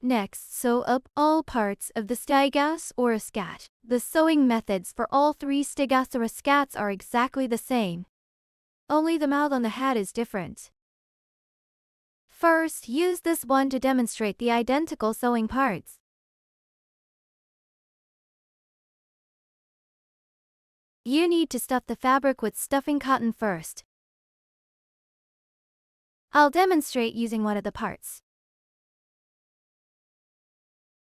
Next, sew up all parts of the stigas or scat. The sewing methods for all three stigas or scats are exactly the same. Only the mouth on the hat is different. First, use this one to demonstrate the identical sewing parts. You need to stuff the fabric with stuffing cotton first. I'll demonstrate using one of the parts.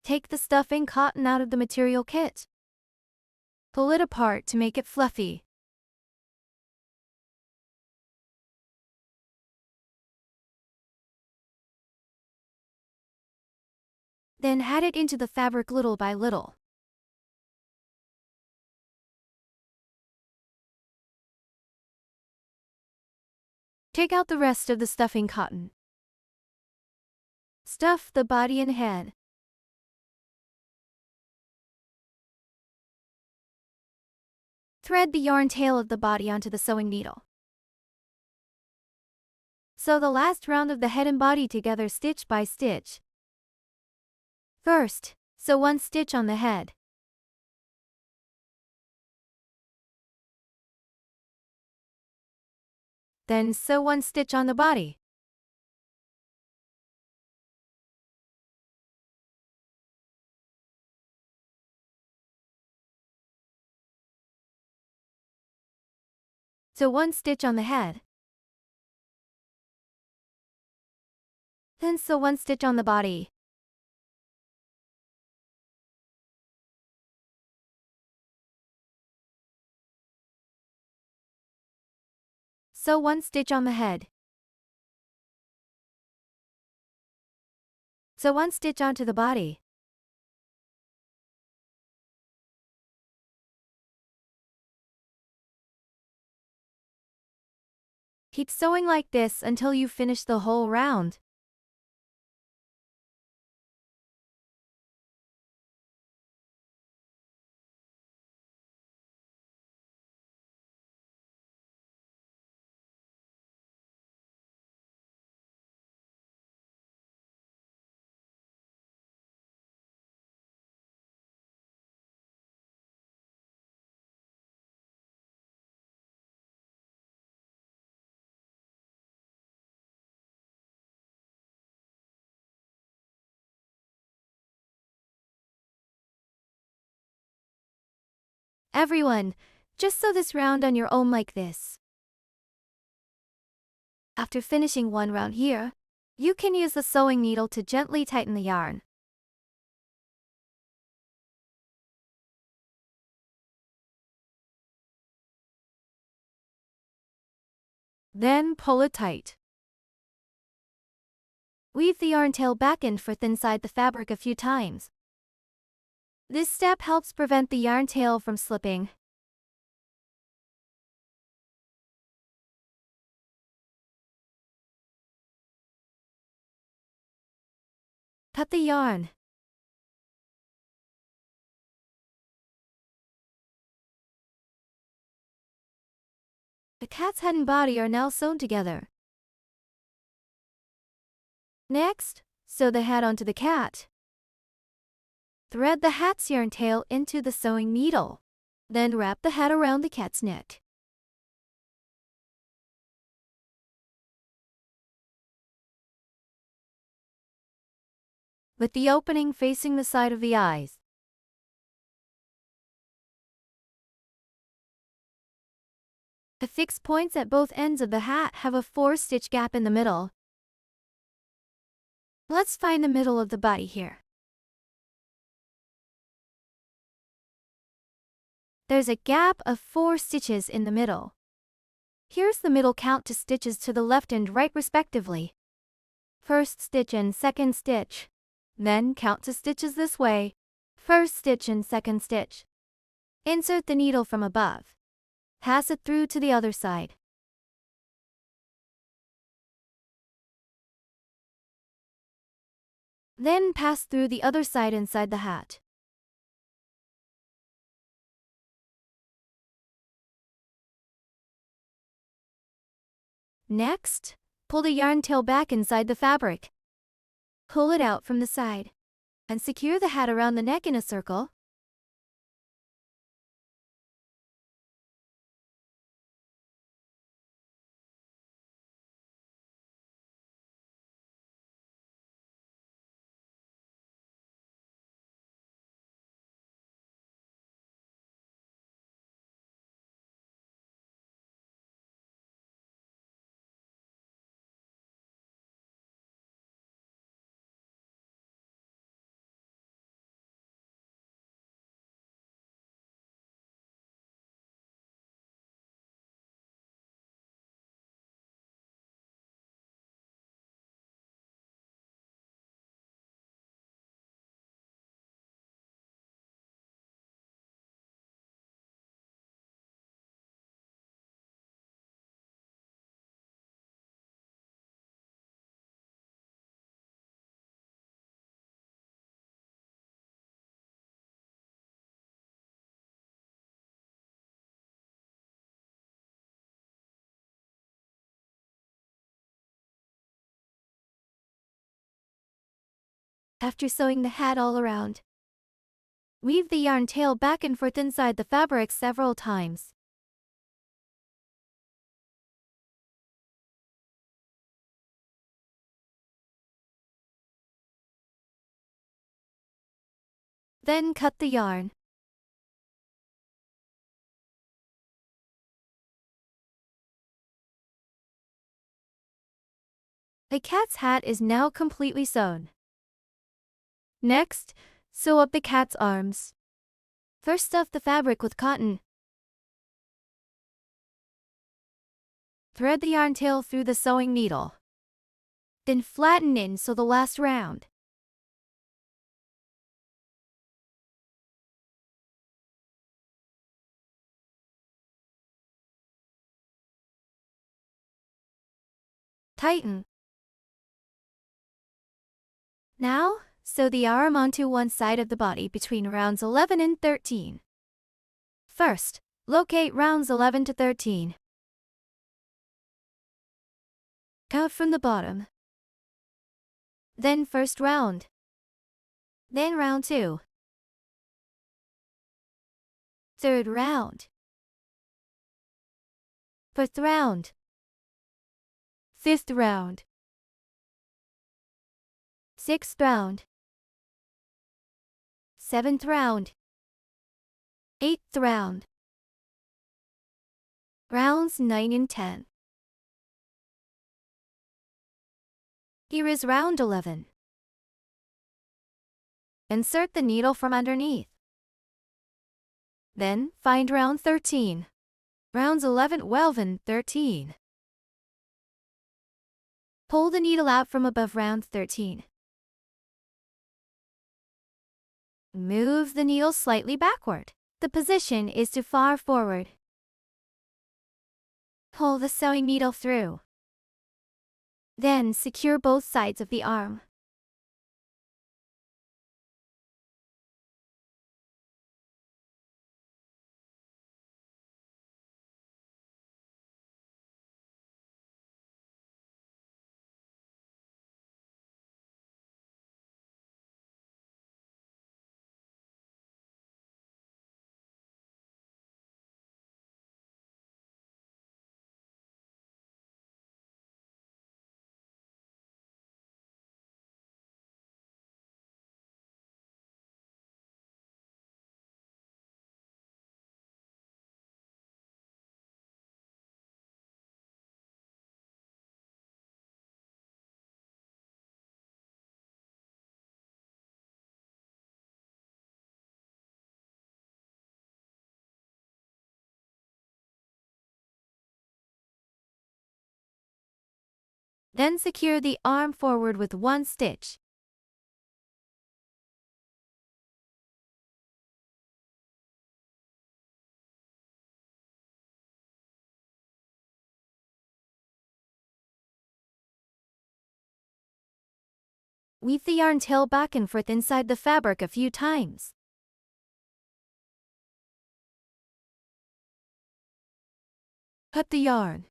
Take the stuffing cotton out of the material kit. Pull it apart to make it fluffy. Then add it into the fabric little by little. Take out the rest of the stuffing cotton. Stuff the body and head. Thread the yarn tail of the body onto the sewing needle. Sew the last round of the head and body together stitch by stitch. First, sew one stitch on the head. Then sew one stitch on the body. Sew one stitch on the head. Then sew one stitch on the body. Sew one stitch on the head. Sew one stitch onto the body. Keep sewing like this until you finish the whole round. Everyone, just sew this round on your own like this. After finishing one round here, you can use the sewing needle to gently tighten the yarn. Then pull it tight. Weave the yarn tail back and forth inside the fabric a few times. This step helps prevent the yarn tail from slipping. Cut the yarn. The cat's head and body are now sewn together. Next, sew the head onto the cat. Thread the hat's yarn tail into the sewing needle. Then wrap the head around the cat's neck. With the opening facing the side of the eyes. The fixed points at both ends of the hat have a 4-stitch gap in the middle. Let's find the middle of the body here. There's a gap of 4 stitches in the middle. Here's the middle count to stitches to the left and right respectively. First stitch and second stitch. Then count to stitches this way. First stitch and second stitch. Insert the needle from above. Pass it through to the other side. Then pass through the other side inside the hat. Next, pull the yarn tail back inside the fabric. Pull it out from the side. and secure the hat around the neck in a circle. After sewing the hat all around, weave the yarn tail back and forth inside the fabric several times. Then cut the yarn. The cat's hat is now completely sewn. Next, sew up the cat's arms. First stuff the fabric with cotton. Thread the yarn tail through the sewing needle. Then flatten in sew the last round. Tighten. Now, sew the arm onto one side of the body between rounds 11 and 13. First, locate rounds 11 to 13. Count from the bottom. Then first round. Then round 2. Third round. Fourth round. Fifth round. Sixth round. Seventh round. Eighth round. Rounds 9 and 10. Here is round 11. Insert the needle from underneath. Then, find round 13. Rounds 11, 12, and 13. Pull the needle out from above round 13. Move the needle slightly backward. The position is too far forward. Pull the sewing needle through. Then secure both sides of the arm. Then secure the arm forward with one stitch. Weave the yarn tail back and forth inside the fabric a few times. Cut the yarn.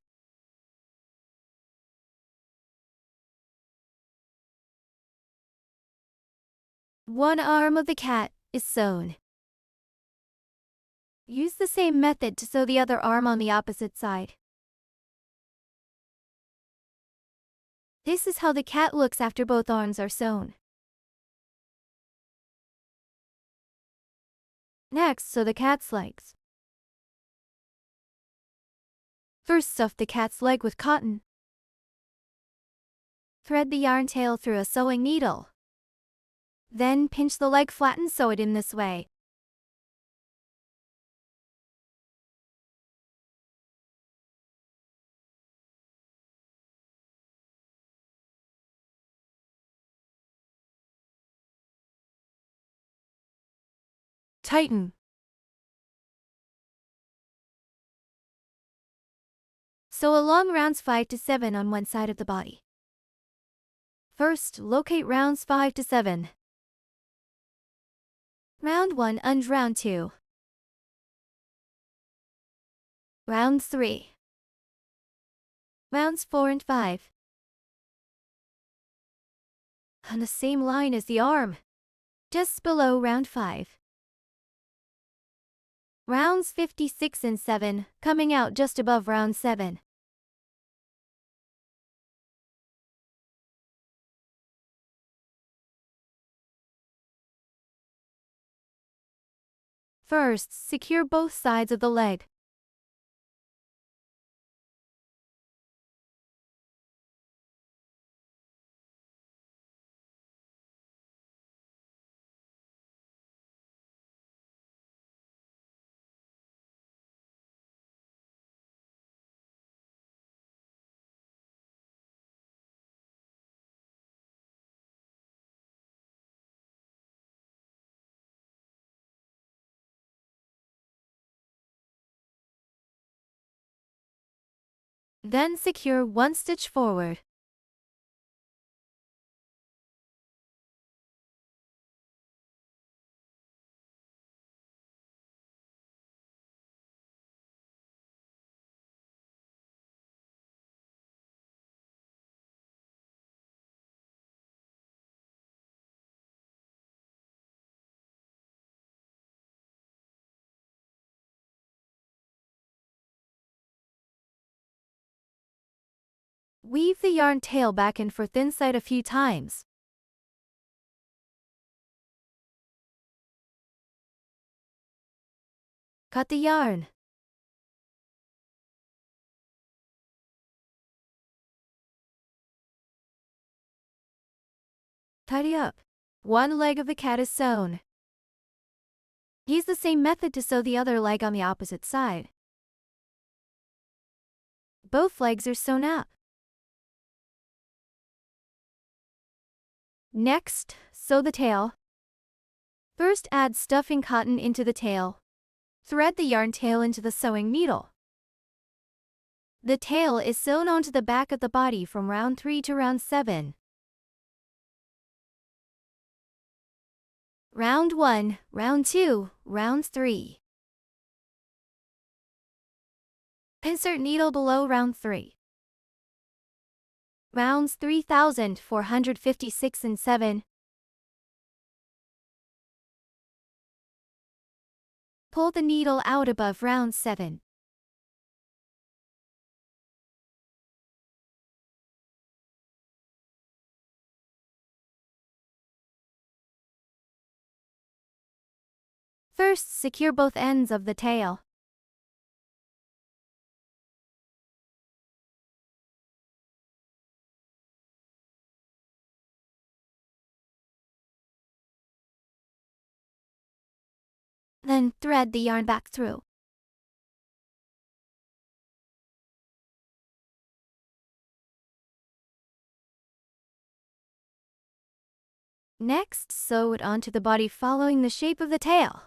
One arm of the cat is sewn. Use the same method to sew the other arm on the opposite side. This is how the cat looks after both arms are sewn. Next, sew the cat's legs. First, stuff the cat's leg with cotton. Thread the yarn tail through a sewing needle. Then pinch the leg flat and sew it in this way. Tighten. Sew along rounds 5 to 7 on one side of the body. First, locate rounds 5 to 7. Round 1 and round 2. Round 3. Rounds 4 and 5. On the same line as the arm, just below round 5. Rounds 56 and 7, coming out just above round 7. First, secure both sides of the leg. Then secure one stitch forward. Weave the yarn tail back and forth inside a few times. Cut the yarn. Tidy up. One leg of the cat is sewn. Use the same method to sew the other leg on the opposite side. Both legs are sewn up. Next, sew the tail. First, add stuffing cotton into the tail. Thread the yarn tail into the sewing needle. The tail is sewn onto the back of the body from round 3 to round 7. Round 1, round 2, round 3. Insert needle below round 3. Rounds 3,456 and 7. Pull the needle out above round 7. First, secure both ends of the tail. Then thread the yarn back through. Next, sew it onto the body following the shape of the tail.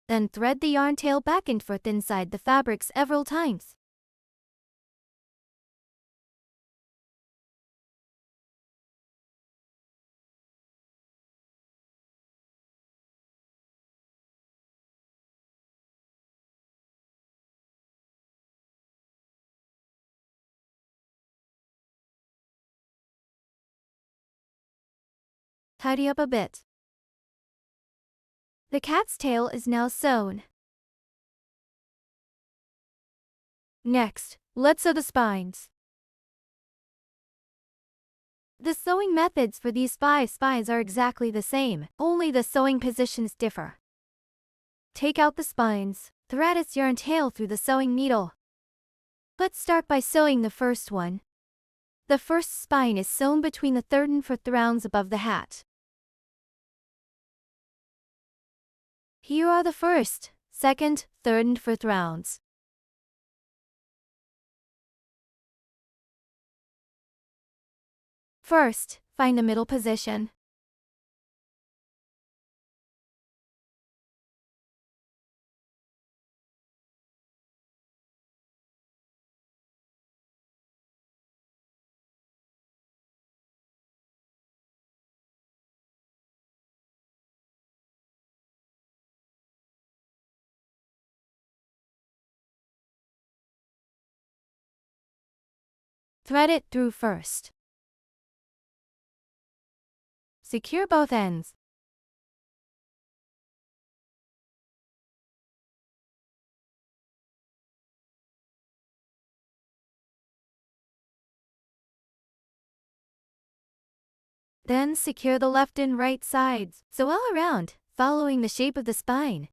Then thread the yarn tail back and forth inside the fabric several times. Tidy up a bit. The cat's tail is now sewn. Next, let's sew the spines. The sewing methods for these 5 spines are exactly the same, only the sewing positions differ. Take out the spines, thread its yarn tail through the sewing needle. Let's start by sewing the first one. The first spine is sewn between the third and fourth rounds above the hat. Here are the first, second, third and fourth rounds. First, find the middle position. Thread it through first. Secure both ends. Then secure the left and right sides, sew all around, following the shape of the spine.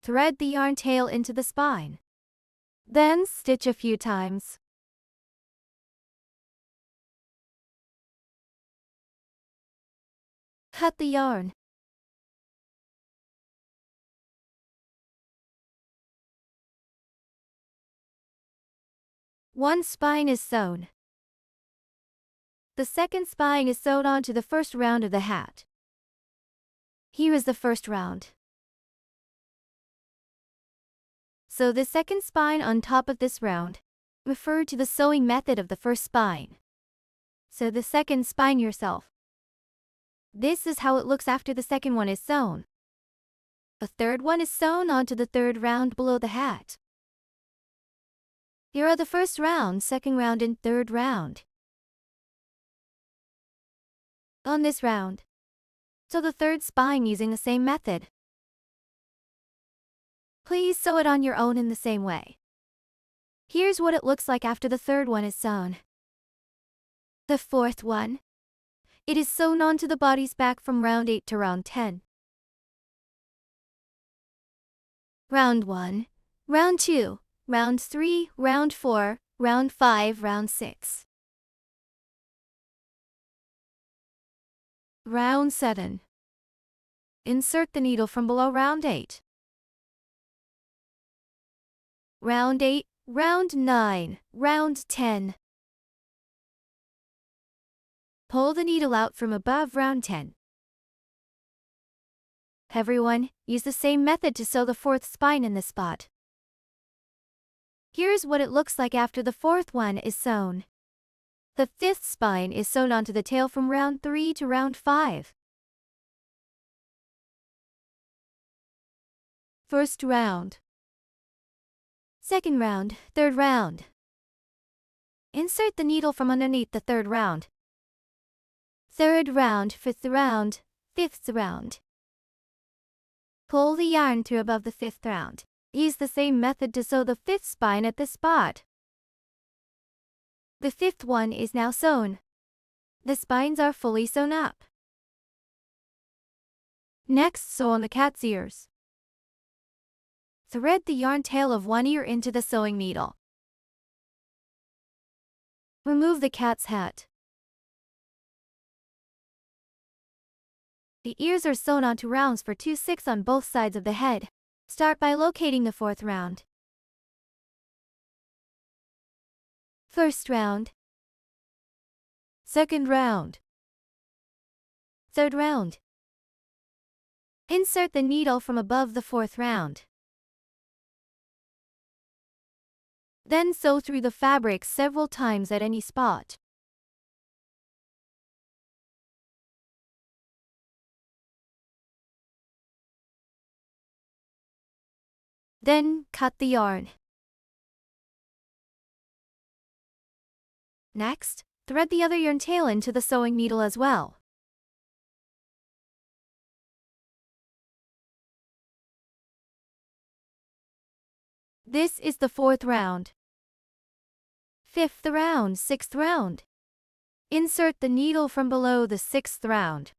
Thread the yarn tail into the spine. Then stitch a few times. Cut the yarn. One spine is sewn. The second spine is sewed onto the first round of the hat. Here is the first round. Sew the second spine on top of this round. Refer to the sewing method of the first spine. Sew the second spine yourself. This is how it looks after the second one is sewn. A third one is sewn onto the third round below the hat. Here are the first round, second round, and third round. On this round, sew the third spine using the same method. Please sew it on your own in the same way. Here's what it looks like after the third one is sewn. The fourth one. It is sewn onto the body's back from round 8 to round 10. Round 1, round 2, round 3, round 4, round 5, round 6. Round 7. Insert the needle from below round 8. Round 8, round 9, round 10. Pull the needle out from above round 10. Everyone, use the same method to sew the fourth spine in this spot. Here's what it looks like after the fourth one is sewn. The fifth spine is sewn onto the tail from round 3 to round 5. First round. Second round, third round. Insert the needle from underneath the third round. Third round, fifth round, fifth round. Pull the yarn through above the fifth round. Use the same method to sew the fifth spine at this spot. The fifth one is now sewn. The spines are fully sewn up. Next, sew on the cat's ears. Thread the yarn tail of one ear into the sewing needle. Remove the cat's hat. The ears are sewn onto rounds for 2/6 on both sides of the head. Start by locating the fourth round. First round. Second round. Third round. Insert the needle from above the fourth round. Then sew through the fabric several times at any spot. Then, cut the yarn. Next, thread the other yarn tail into the sewing needle as well. This is the fourth round. Fifth round, sixth round. Insert the needle from below the sixth round.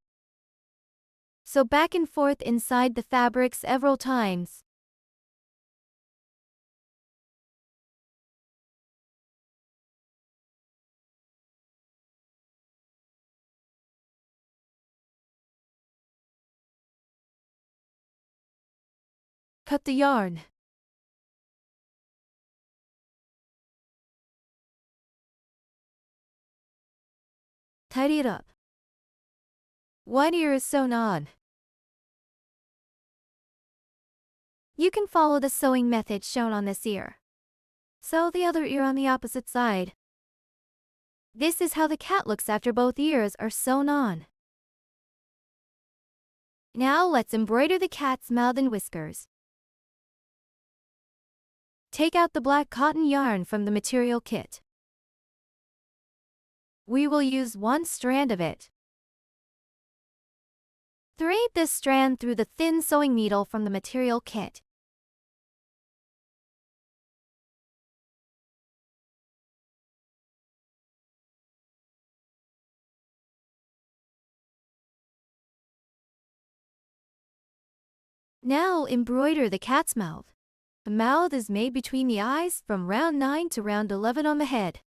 Sew back and forth inside the fabric several times. Cut the yarn. Tidy it up. One ear is sewn on. You can follow the sewing method shown on this ear. Sew the other ear on the opposite side. This is how the cat looks after both ears are sewn on. Now let's embroider the cat's mouth and whiskers. Take out the black cotton yarn from the material kit. We will use one strand of it. Thread this strand through the thin sewing needle from the material kit. Now embroider the cat's mouth. The mouth is made between the eyes from round 9 to round 11 on the head.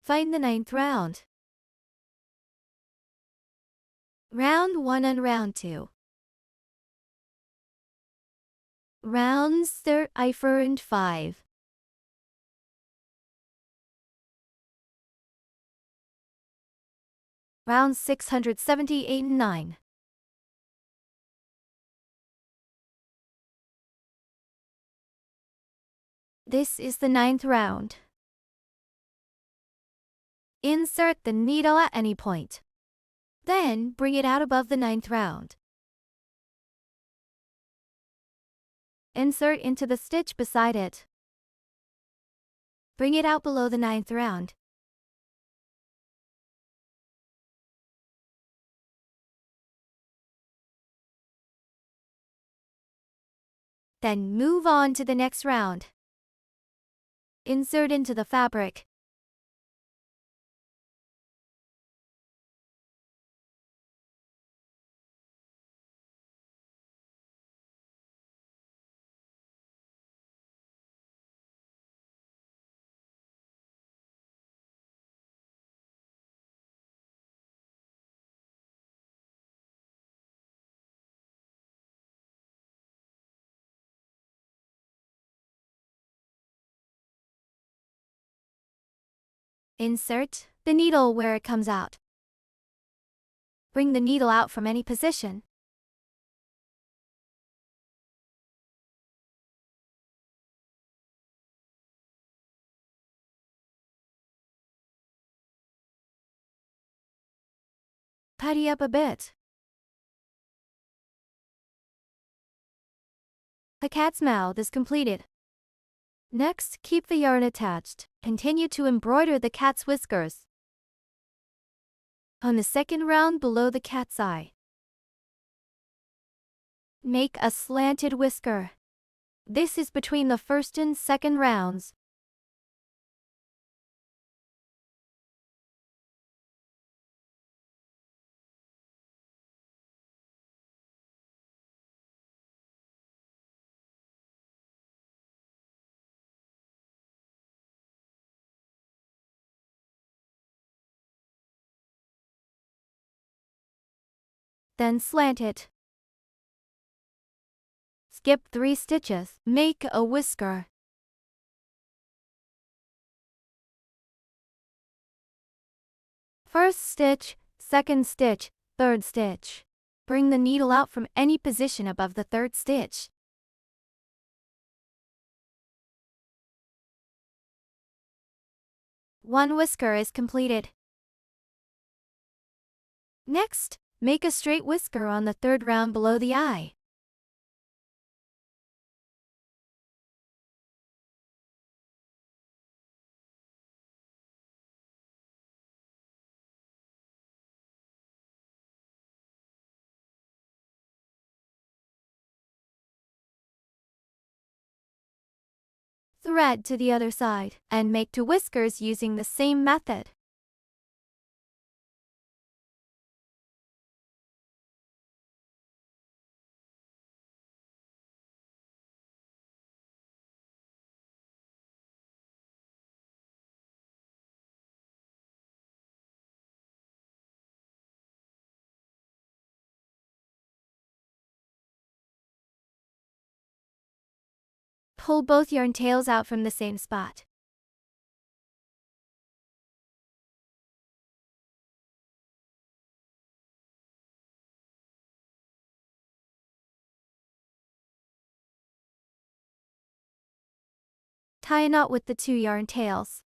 Find the 9th round. Round 1 and round 2. Rounds 3, 4 and 5. Rounds 678 and 9. This is the 9th round. Insert the needle at any point. Then bring it out above the 9th round. Insert into the stitch beside it. Bring it out below the 9th round. Then move on to the next round. Insert into the fabric. Insert the needle where it comes out. Bring the needle out from any position. Tidy up a bit. The cat's mouth is completed. Next, keep the yarn attached. Continue to embroider the cat's whiskers on the second round below the cat's eye. Make a slanted whisker. This is between the first and second rounds. Then slant it. Skip 3 stitches. Make a whisker. First stitch, second stitch, third stitch. Bring the needle out from any position above the third stitch. One whisker is completed. Next, make a straight whisker on the third round below the eye. Thread to the other side, and make 2 whiskers using the same method. Pull both yarn tails out from the same spot. Tie a knot with the 2 yarn tails.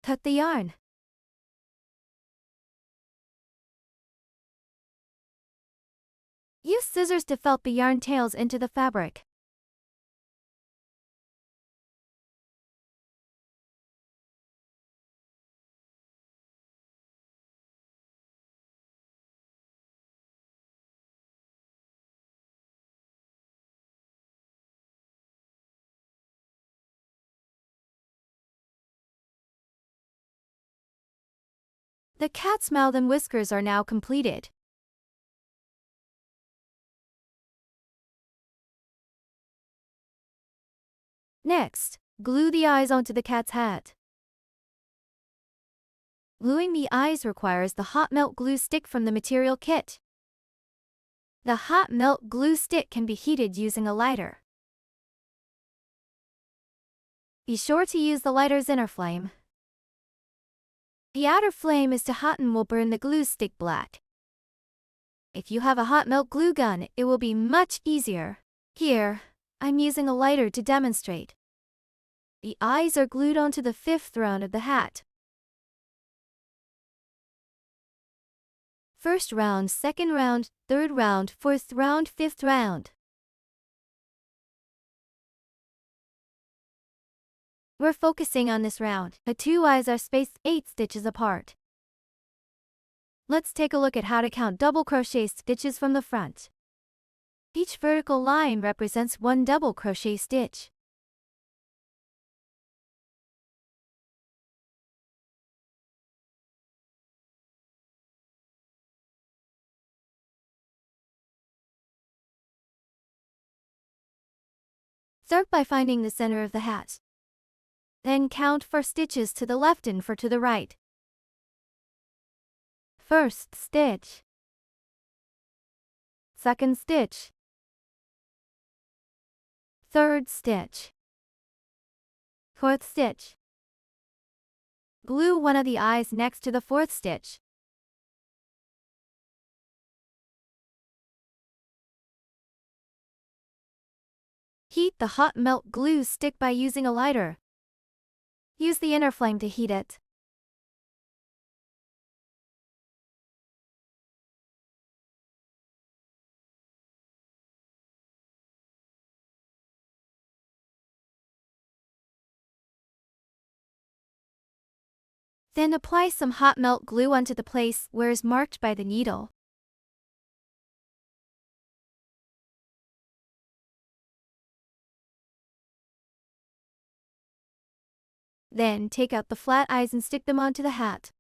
Cut the yarn. Use scissors to felt the yarn tails into the fabric. The cat's mouth and whiskers are now completed. Next, glue the eyes onto the cat's hat. Gluing the eyes requires the hot melt glue stick from the material kit. The hot melt glue stick can be heated using a lighter. Be sure to use the lighter's inner flame. The outer flame is to hot and will burn the glue stick black. If you have a hot melt glue gun, it will be much easier. Here, I'm using a lighter to demonstrate. The eyes are glued onto the 5th round of the hat. First round, second round, third round, 4th round, 5th round. We're focusing on this round. The 2 eyes are spaced 8 stitches apart. Let's take a look at how to count double crochet stitches from the front. Each vertical line represents 1 double crochet stitch. Start by finding the center of the hat. Then count 4 stitches to the left and 4 to the right. First stitch. Second stitch. Third stitch. Fourth stitch. Glue one of the eyes next to the 4th stitch. Heat the hot melt glue stick by using a lighter. Use the inner flame to heat it. Then apply some hot melt glue onto the place where is marked by the needle. Then take out the flat eyes and stick them onto the hat.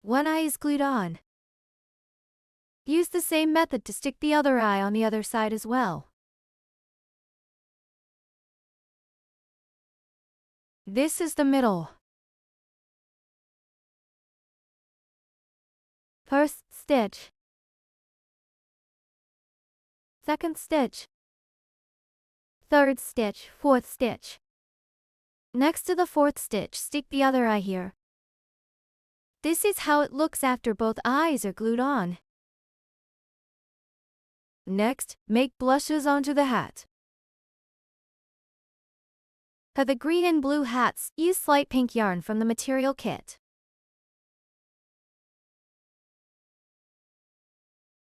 One eye is glued on. Use the same method to stick the other eye on the other side as well. This is the middle. First stitch. Second stitch. Third stitch, fourth stitch. Next to the fourth stitch, stick the other eye here. This is how it looks after both eyes are glued on. Next, make blushes onto the hat. For the green and blue hats, use light pink yarn from the material kit.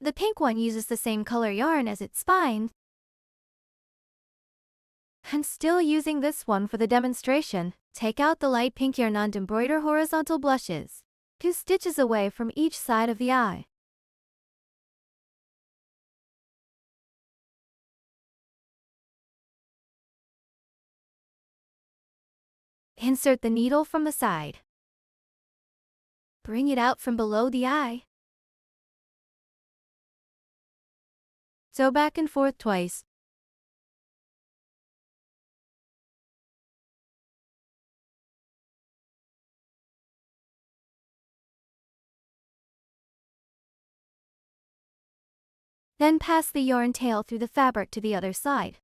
The pink one uses the same color yarn as its spine. And still using this one for the demonstration, take out the light pink yarn and embroider horizontal blushes, 2 stitches away from each side of the eye. Insert the needle from the side. Bring it out from below the eye. Sew back and forth twice. Then pass the yarn tail through the fabric to the other side.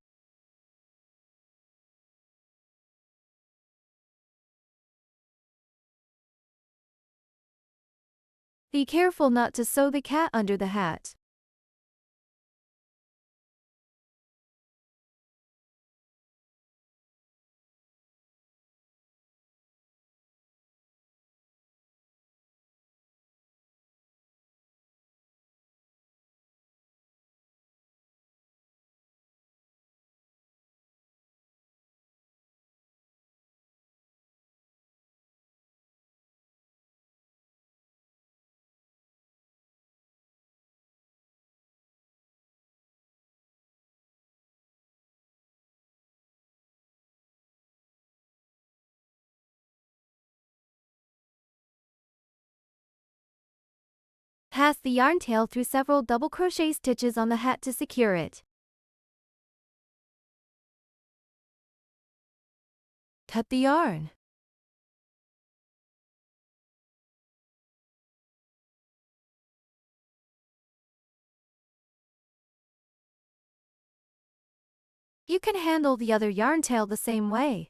Be careful not to sew the cat under the hat. Pass the yarn tail through several double crochet stitches on the hat to secure it. Cut the yarn. You can handle the other yarn tail the same way.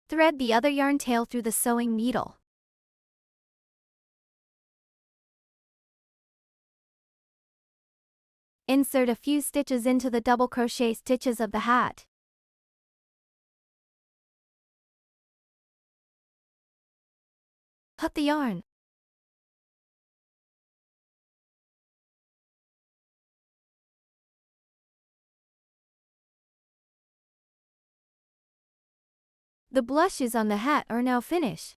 Thread the other yarn tail through the sewing needle. Insert a few stitches into the double crochet stitches of the hat. Cut the yarn. The blushes on the hat are now finished.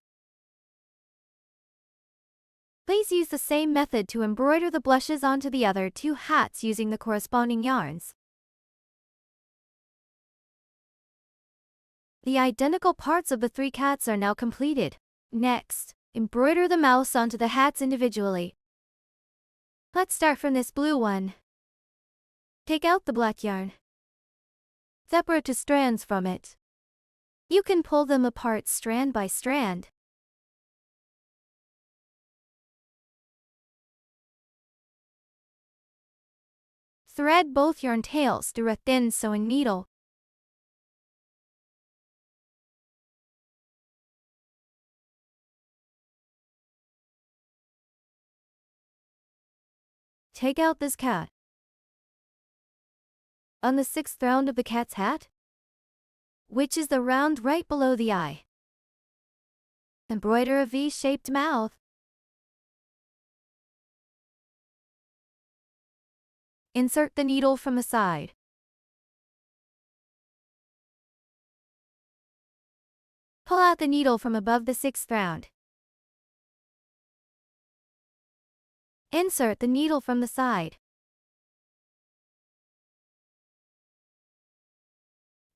Please use the same method to embroider the blushes onto the other 2 hats using the corresponding yarns. The identical parts of the 3 cats are now completed. Next, embroider the mouse onto the hats individually. Let's start from this blue one. Take out the black yarn. Separate 2 strands from it. You can pull them apart strand by strand. Thread both yarn tails through a thin sewing needle. Take out this cat. On the sixth round of the cat's hat, which is the round right below the eye, embroider a V-shaped mouth. Insert the needle from the side. Pull out the needle from above the sixth round. Insert the needle from the side.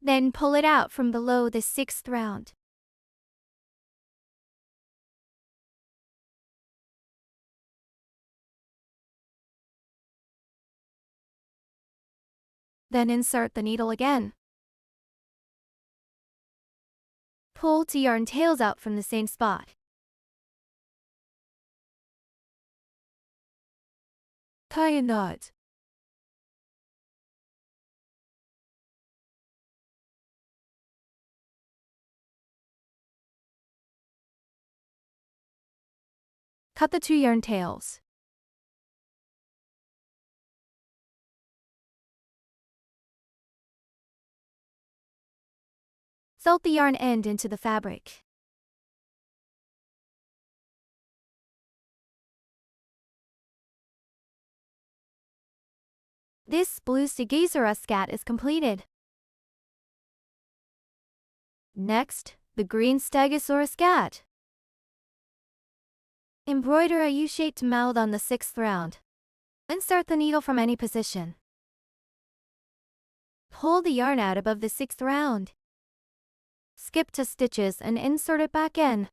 Then pull it out from below the sixth round. Then insert the needle again. Pull 2 yarn tails out from the same spot. Tie a knot. Cut the 2 yarn tails. Fold the yarn end into the fabric. This blue Stegosaurus cat is completed. Next, the green Stegosaurus cat. Embroider a U-shaped mouth on the sixth round. Insert the needle from any position. Pull the yarn out above the sixth round. Skip 2 stitches and insert it back in.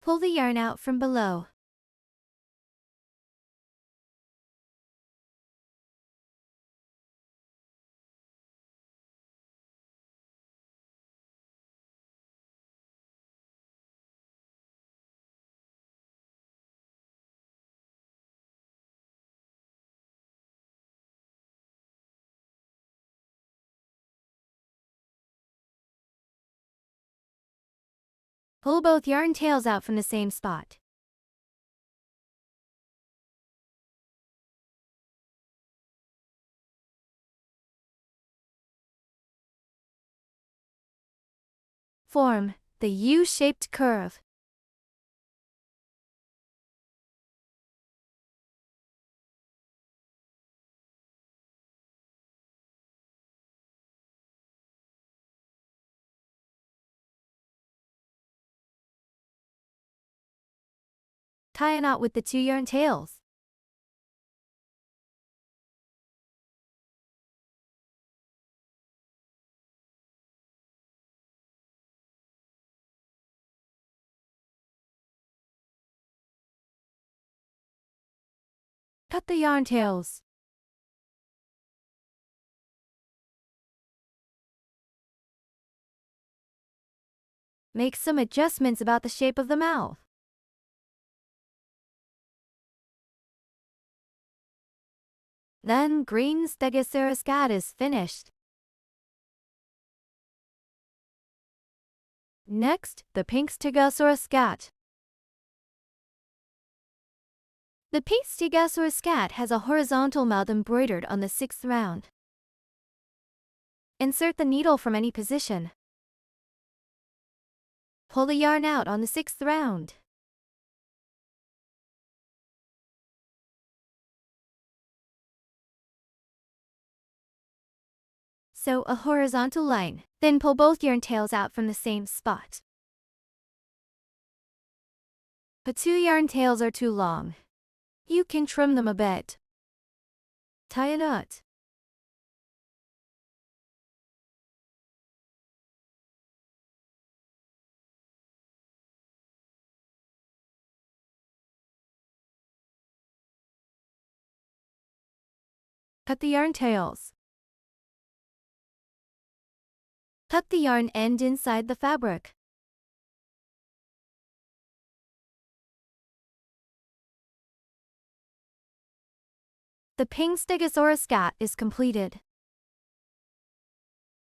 Pull the yarn out from below. Pull both yarn tails out from the same spot. Form the U-shaped curve. Tie a knot with the 2 yarn tails. Cut the yarn tails. Make some adjustments about the shape of the mouth. Then green Stegosaurus cat is finished. Next, the pink Stegosaurus cat. The pink Stegosaurus cat has a horizontal mouth embroidered on the sixth round. Insert the needle from any position. Pull the yarn out on the sixth round. Sew a horizontal line, then pull both yarn tails out from the same spot. The 2 yarn tails are too long. You can trim them a bit. Tie a knot. Cut the yarn tails. Tuck the yarn end inside the fabric. The pink Stegosaurus cat is completed.